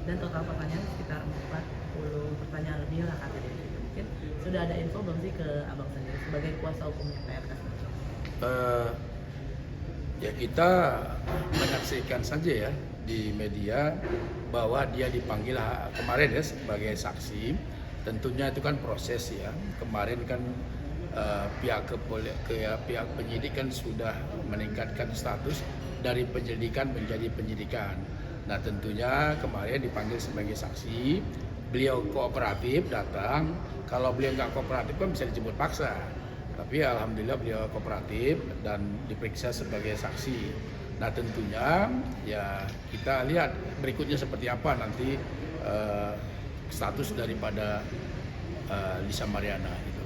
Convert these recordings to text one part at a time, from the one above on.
dan total pertanyaan sekitar 40 pertanyaan lebih lah kata dia gitu. Mungkin sudah ada info belum sih ke abang sendiri sebagai kuasa hukumnya PRK? Eh, Ya kita menyaksikan saja ya di media bahwa dia dipanggil kemarin ya sebagai saksi. Tentunya itu kan proses ya. Kemarin kan pihak penyidik kan sudah meningkatkan status dari penyelidikan menjadi penyidikan. Nah tentunya kemarin dipanggil sebagai saksi. Beliau kooperatif datang. Kalau beliau nggak kooperatif kan bisa dijemput paksa. Tapi alhamdulillah beliau kooperatif dan diperiksa sebagai saksi. Nah tentunya ya kita lihat berikutnya seperti apa nanti status daripada Lisa Mariana gitu.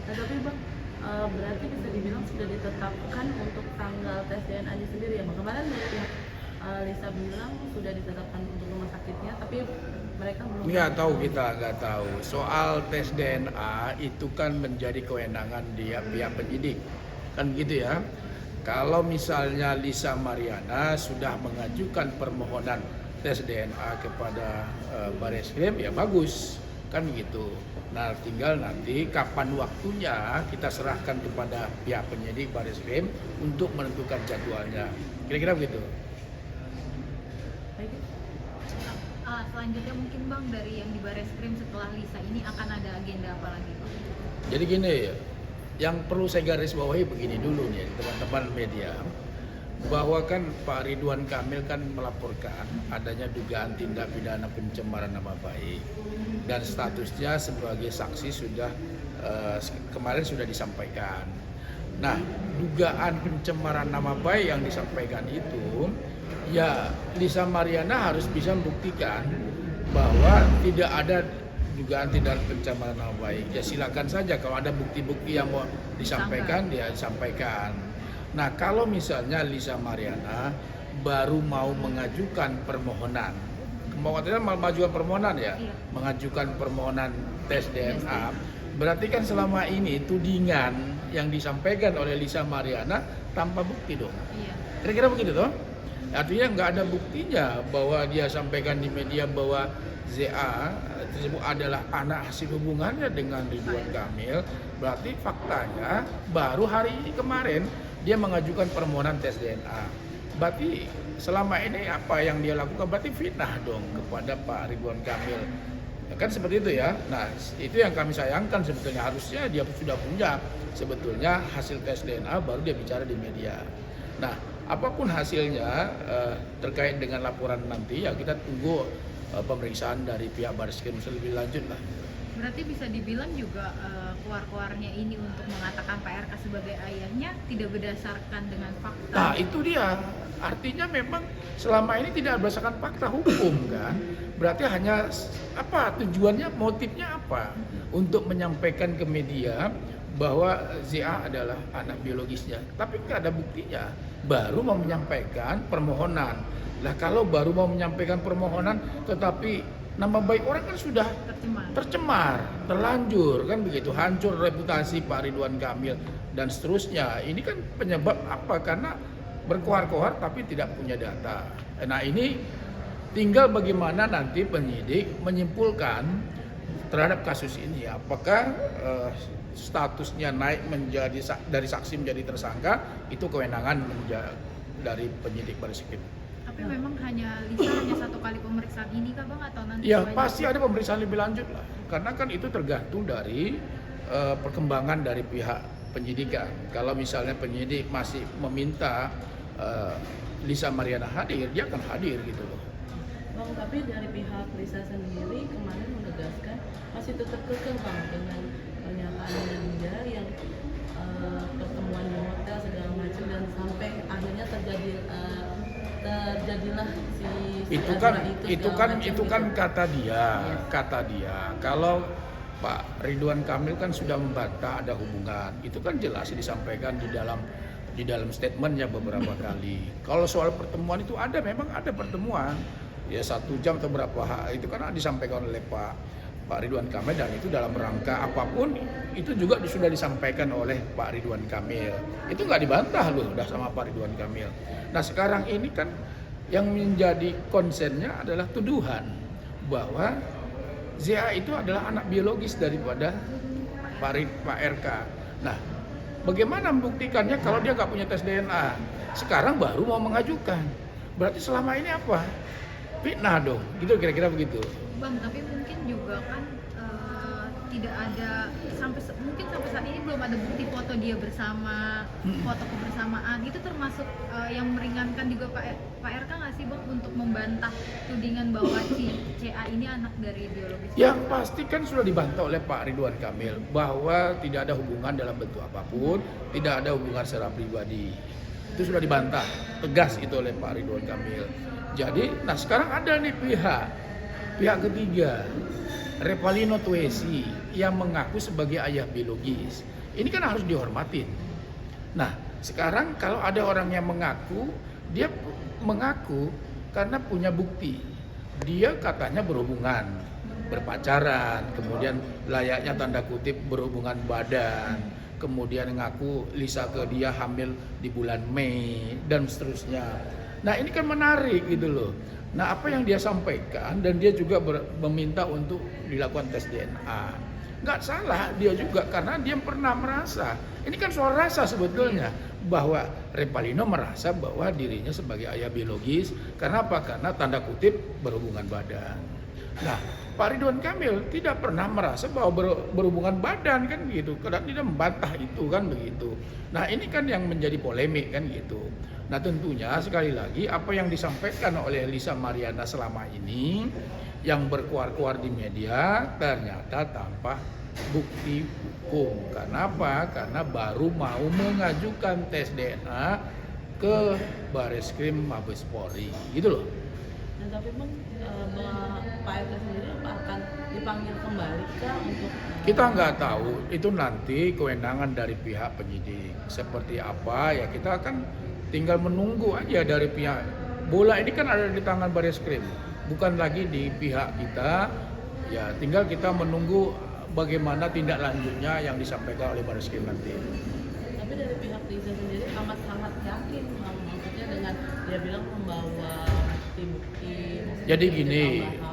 Nah, tapi bang, berarti bisa dibilang sudah ditetapkan untuk tanggal tes DNA-nya sendiri ya bang. Kemarin dari pihak Lisa bilang sudah ditetapkan untuk rumah sakitnya, tapi mereka belum. Nggak tahu. Soal tes DNA itu kan menjadi kewenangan dia pihak penyidik, kan gitu ya. Kalau misalnya Lisa Mariana sudah mengajukan permohonan tes DNA kepada Bareskrim, ya bagus, kan gitu. Nah, tinggal nanti kapan waktunya kita serahkan kepada pihak penyidik Bareskrim untuk menentukan jadwalnya. Kira-kira begitu. Selanjutnya mungkin bang dari yang di Bareskrim setelah Lisa ini akan ada agenda apa lagi bang? Jadi gini, yang perlu saya garis bawahi begini dulu nih teman-teman media, bahwa kan Pak Ridwan Kamil kan melaporkan adanya dugaan tindak pidana pencemaran nama baik dan statusnya sebagai saksi sudah kemarin sudah disampaikan. Nah, dugaan pencemaran nama baik yang disampaikan itu ya Lisa Mariana harus bisa membuktikan bahwa tidak ada dugaan tindak pencemaran nama baik. Ya silakan saja kalau ada bukti-bukti yang mau disampaikan dia sampaikan. Nah, kalau misalnya Lisa Mariana baru mau mengajukan permohonan, mengajukan permohonan ya, mengajukan permohonan tes DNA, berarti kan selama ini tudingan yang disampaikan oleh Lisa Mariana tanpa bukti dong. Kira-kira begitu toh? Artinya nggak ada buktinya bahwa dia sampaikan di media bahwa ZA tersebut adalah anak hasil hubungannya dengan Ridwan Kamil. Berarti faktanya baru hari ini kemarin dia mengajukan permohonan tes DNA. Berarti selama ini apa yang dia lakukan berarti fitnah dong kepada Pak Ridwan Kamil. Ya kan seperti itu ya. Nah itu yang kami sayangkan sebetulnya, harusnya dia sudah punya sebetulnya hasil tes DNA baru dia bicara di media. Nah apapun hasilnya terkait dengan laporan nanti ya kita tunggu pemeriksaan dari pihak Bareskrim lebih lanjut lah. Berarti bisa dibilang juga keluar-keluarnya ini untuk mengatakan PRK sebagai ayahnya tidak berdasarkan dengan fakta. Nah itu dia, artinya memang selama ini tidak berdasarkan fakta hukum kan. Berarti hanya apa tujuannya, motifnya apa untuk menyampaikan ke media bahwa ZA adalah anak biologisnya, tapi nggak ada buktinya. Baru mau menyampaikan permohonan. Lah kalau baru mau menyampaikan permohonan, tetapi nama baik orang kan sudah tercemar, terlanjur kan begitu, hancur reputasi Pak Ridwan Kamil dan seterusnya. Ini kan penyebab apa? Karena berkoar-koar tapi tidak punya data. Nah ini tinggal bagaimana nanti penyidik menyimpulkan terhadap kasus ini, apakah statusnya naik menjadi dari saksi menjadi tersangka, itu kewenangan dari penyidik Bareskrim. Tapi memang Lisa hanya satu kali pemeriksaan ini kah bang atau nanti? Ya pasti ada pemeriksaan lebih lanjut lah, karena kan itu tergantung dari perkembangan dari pihak penyidikan. Kalau misalnya penyidik masih meminta Lisa Mariana hadir, dia akan hadir gitu loh. Bang, tapi dari pihak Lisa sendiri kemarin menegaskan masih tetap kekeh bang dengan pernyataannya dia yang pertemuan di hotel segala macam dan sampai akhirnya terjadilah itu kan kata dia kalau Pak Ridwan Kamil kan sudah membantah ada hubungan, itu kan jelas disampaikan di dalam statementnya beberapa kali. Kalau soal pertemuan itu memang ada pertemuan ya 1 jam atau berapa, itu kan disampaikan oleh Pak Ridwan Kamil dan itu dalam rangka apapun itu juga sudah disampaikan oleh Pak Ridwan Kamil. Itu nggak dibantah loh udah sama Pak Ridwan Kamil. Nah sekarang ini kan Yang menjadi konsennya adalah tuduhan bahwa ZA itu adalah anak biologis daripada Pak RK. Nah, bagaimana membuktikannya kalau dia nggak punya tes DNA? Sekarang baru mau mengajukan. Berarti selama ini apa? Fitnah dong, gitu kira-kira begitu. Bang, tapi mungkin juga kan tidak ada mungkin sampai saat ini belum ada bukti foto dia bersama, foto kebersamaan. Itu termasuk yang meringankan juga Pak RK nggak sih Bang untuk membantah tudingan bahwa si CA ini anak dari biologis? Yang pasti kan sudah dibantah oleh Pak Ridwan Kamil bahwa tidak ada hubungan dalam bentuk apapun, tidak ada hubungan secara pribadi. Itu sudah dibantah tegas itu oleh Pak Ridwan Kamil. Jadi, nah sekarang ada nih pihak ketiga, Revalino Tuesi yang mengaku sebagai ayah biologis. Ini kan harus dihormatin. Nah, sekarang kalau ada orang yang mengaku, dia mengaku karena punya bukti. Dia katanya berhubungan, berpacaran, kemudian layaknya tanda kutip berhubungan badan, kemudian mengaku Lisa ke dia hamil di bulan Mei dan seterusnya. Nah, ini kan menarik gitu loh. Nah, apa yang dia sampaikan dan dia juga meminta untuk dilakukan tes DNA. Nggak salah dia juga karena dia pernah merasa. Ini kan soal rasa sebetulnya bahwa Revalino merasa bahwa dirinya sebagai ayah biologis. Karena apa? Karena tanda kutip berhubungan badan. Nah, Pak Ridwan Kamil tidak pernah merasa bahwa berhubungan badan kan gitu. Karena tidak membantah itu kan begitu. Nah, ini kan yang menjadi polemik kan gitu. Nah, tentunya sekali lagi apa yang disampaikan oleh Lisa Mariana selama ini yang berkuar-kuar di media ternyata tanpa bukti hukum. Kenapa? Karena baru mau mengajukan tes DNA ke Bareskrim Mabes Polri, gitu loh. Nah, tapi Bang, Pak RK sendiri akan dipanggil kembali kah untuk Kita nggak tahu, itu nanti kewenangan dari pihak penyidik. Seperti apa ya kita akan tinggal menunggu aja dari pihak. Bola ini kan ada di tangan Bareskrim, bukan lagi di pihak kita. Ya tinggal kita menunggu bagaimana tindak lanjutnya yang disampaikan oleh Bareskrim nanti. Tapi dari pihak Lisa sendiri sangat yakin, maksudnya dengan dia bilang membawa bukti-bukti. Jadi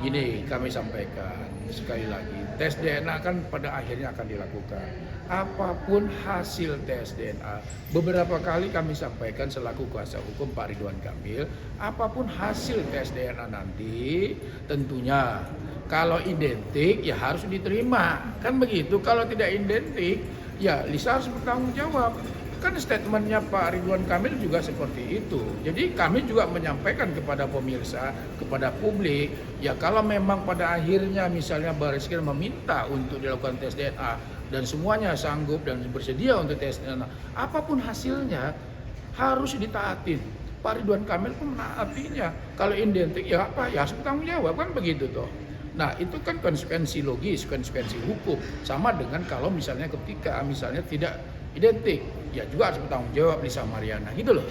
gini kami sampaikan sekali lagi, tes DNA kan pada akhirnya akan dilakukan. Apapun hasil tes DNA, beberapa kali kami sampaikan selaku kuasa hukum Pak Ridwan Kamil, apapun hasil tes DNA nanti, tentunya kalau identik ya harus diterima, kan begitu. Kalau tidak identik, ya Lisa harus bertanggung jawab. Kan statementnya Pak Ridwan Kamil juga seperti itu. Jadi kami juga menyampaikan kepada pemirsa, kepada publik, ya kalau memang pada akhirnya misalnya Bareskrim meminta untuk dilakukan tes DNA dan semuanya sanggup dan bersedia untuk tes DNA, apapun hasilnya harus ditaatin. Pak Ridwan Kamil pun menaatinya. Kalau identik ya apa? Ya harus bertanggung jawab, kan begitu toh. Nah itu kan konsekuensi logis, konsekuensi hukum. Sama dengan kalau misalnya ketika misalnya tidak identik, ya juga harus bertanggung jawab Lisa Mariana gitu loh.